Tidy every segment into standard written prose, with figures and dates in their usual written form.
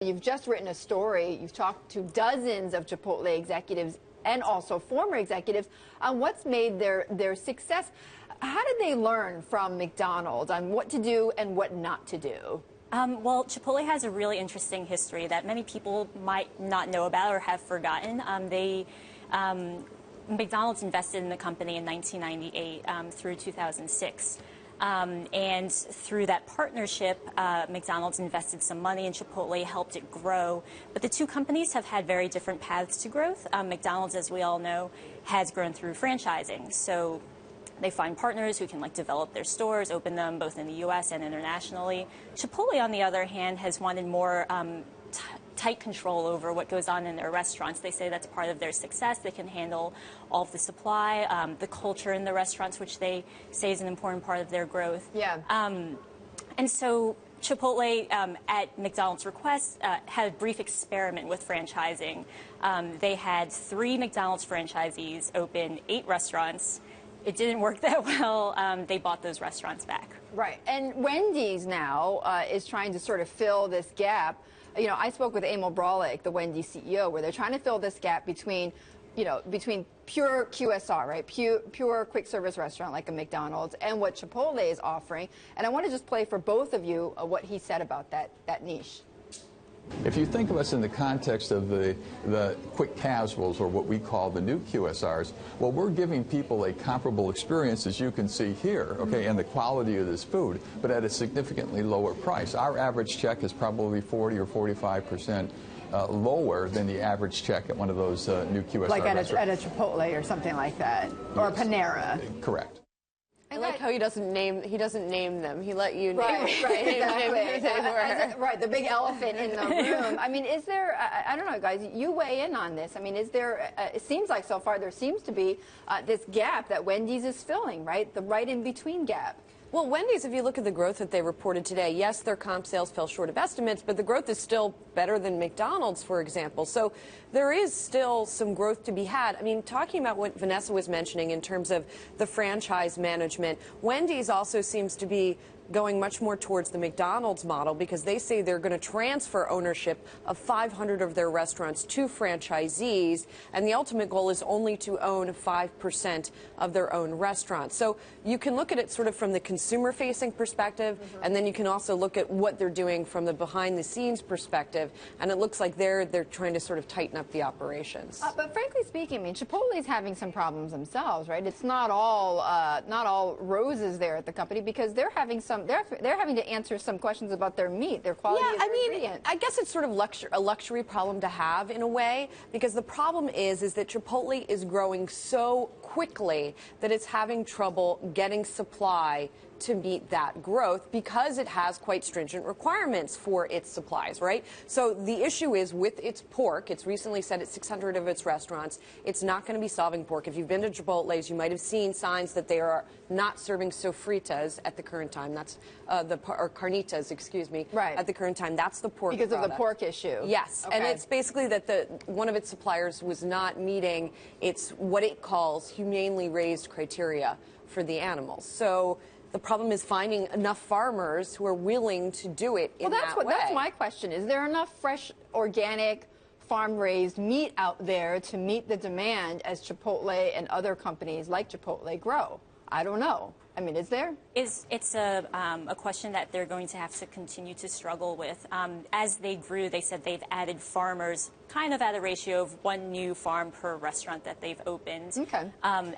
You've just written a story. You've talked to dozens of Chipotle executives and also former executives on what's made their success. How did they learn from McDonald's on what to do and what not to do? Well, Chipotle has a really interesting history that many people might not know about or have forgotten. McDonald's invested in the company in 1998 through 2006. And through that partnership, McDonald's invested some money in Chipotle, helped it grow. But the two companies have had very different paths to growth. McDonald's, as we all know, has grown through franchising. So they find partners who can develop their stores, open them both in the U.S. and internationally. Chipotle, on the other hand, has wanted more tight control over what goes on in their restaurants. They say that's part of their success. They can handle all of the supply, the culture in the restaurants, which they say is an important part of their growth. Yeah. And so Chipotle, at McDonald's request, had a brief experiment with franchising. They had 3 McDonald's franchisees open 8 restaurants. It didn't work that well. They bought those restaurants back. Right. And Wendy's now is trying to sort of fill this gap. You know, I spoke with Emil Brolick, the Wendy CEO, where they're trying to fill this gap between, between pure QSR, right, pure quick service restaurant like a McDonald's, and what Chipotle is offering. And I want to just play for both of you what he said about that niche. If you think of us in the context of the quick casuals, or what we call the new QSRs, well, we're giving people a comparable experience, as you can see here, okay, and the quality of this food, but at a significantly lower price. Our average check is probably 40 or 45% lower than the average check at one of those new QSR restaurants. Like at a Chipotle or something like that, or a Panera. Correct. I like how he doesn't name them. He let you name right, exactly. Right, the big elephant in the room. I mean, is there? I don't know, guys. You weigh in on this. I mean, is there? It seems like so far there seems to be this gap that Wendy's is filling, right? The right in between gap. Well, Wendy's, if you look at the growth that they reported today, yes, their comp sales fell short of estimates, but the growth is still better than McDonald's, for example. So there is still some growth to be had. I mean, talking about what Venessa was mentioning in terms of the franchise management, Wendy's also seems to be going much more towards the McDonald's model, because they say they're going to transfer ownership of 500 of their restaurants to franchisees, and the ultimate goal is only to own 5% of their own restaurants. So you can look at it sort of from the consumer-facing perspective, and then you can also look at what they're doing from the behind-the-scenes perspective, and it looks like they're trying to sort of tighten up the operations. But frankly speaking, I mean, Chipotle's having some problems themselves, right? It's not all roses there at the company, because they're having they're having to answer some questions about their meat, their quality of their ingredients. I guess it's sort of a luxury problem to have in a way, because the problem is that Chipotle is growing so quickly that it's having trouble getting supply to meet that growth, because it has quite stringent requirements for its supplies, right? So the issue is with its pork. It's recently said at 600 of its restaurants, it's not going to be serving pork. If you've been to Chipotle's, you might have seen signs that they are not serving sofritas at the current time. That's or carnitas, excuse me, right, at the current time. That's the pork because product. Of the pork issue. Yes, okay. And it's basically that one of its suppliers was not meeting what it calls humanely raised criteria for the animals. So the problem is finding enough farmers who are willing to do it in that way. That's my question. Is there enough fresh, organic, farm-raised meat out there to meet the demand as Chipotle and other companies like Chipotle grow? I don't know. I mean, is there? It's a question that they're going to have to continue to struggle with. As they grew, they said they've added farmers kind of at a ratio of 1 new farm per restaurant that they've opened. Okay.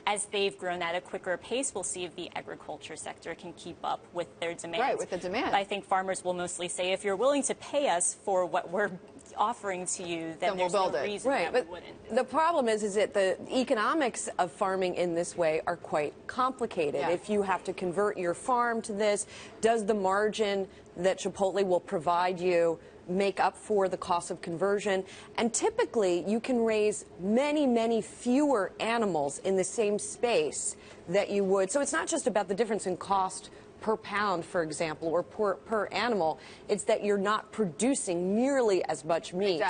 As they've grown at a quicker pace, we'll see if the agriculture sector can keep up with their demand. Right, with the demand. I think farmers will mostly say, if you're willing to pay us for what we're offering to you, then there's no reason that we wouldn't. The problem is that the economics of farming in this way are quite complicated. Yeah. If you have to convert your farm to this, does the margin that Chipotle will provide you make up for the cost of conversion? And typically, you can raise many, many fewer animals in the same space that you would. So it's not just about the difference in cost per pound, for example, or per animal. It's that you're not producing nearly as much meat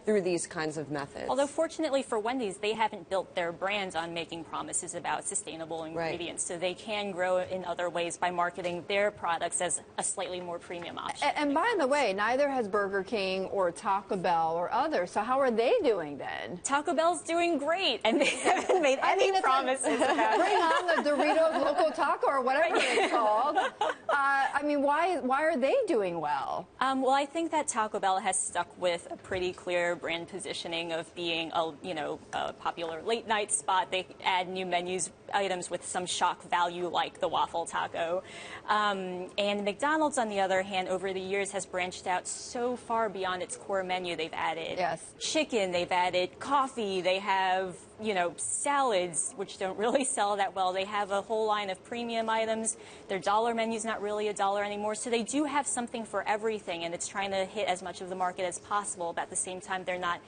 through these kinds of methods. Although fortunately for Wendy's, they haven't built their brand on making promises about sustainable ingredients, so they can grow in other ways by marketing their products as a slightly more premium option. And by the way, neither has Burger King or Taco Bell or others, so how are they doing then? Taco Bell's doing great, and they haven't made any promises about bring on the Doritos Loco Taco or whatever it's called. I mean, why are they doing well? Well, I think that Taco Bell has stuck with a pretty clear brand positioning of being a popular late night spot. They add new items with some shock value like the waffle taco. And McDonald's, on the other hand, over the years has branched out so far beyond its core menu. They've added chicken, they've added coffee, they have salads, which don't really sell that well. They have a whole line of premium items. Their dollar menu's not really $1 anymore. So they do have something for everything, and it's trying to hit as much of the market as possible. But at the same time, they're not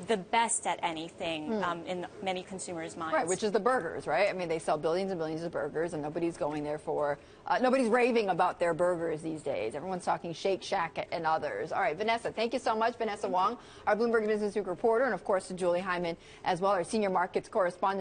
the best at anything in many consumers' minds. Right, which is the burgers, right? I mean, they sell billions and billions of burgers, and nobody's going there for, nobody's raving about their burgers these days. Everyone's talking Shake Shack and others. All right, Venessa, thank you so much. Vanessa Wong, our Bloomberg Business Week reporter, and of course to Julie Hyman as well, our senior markets correspondent.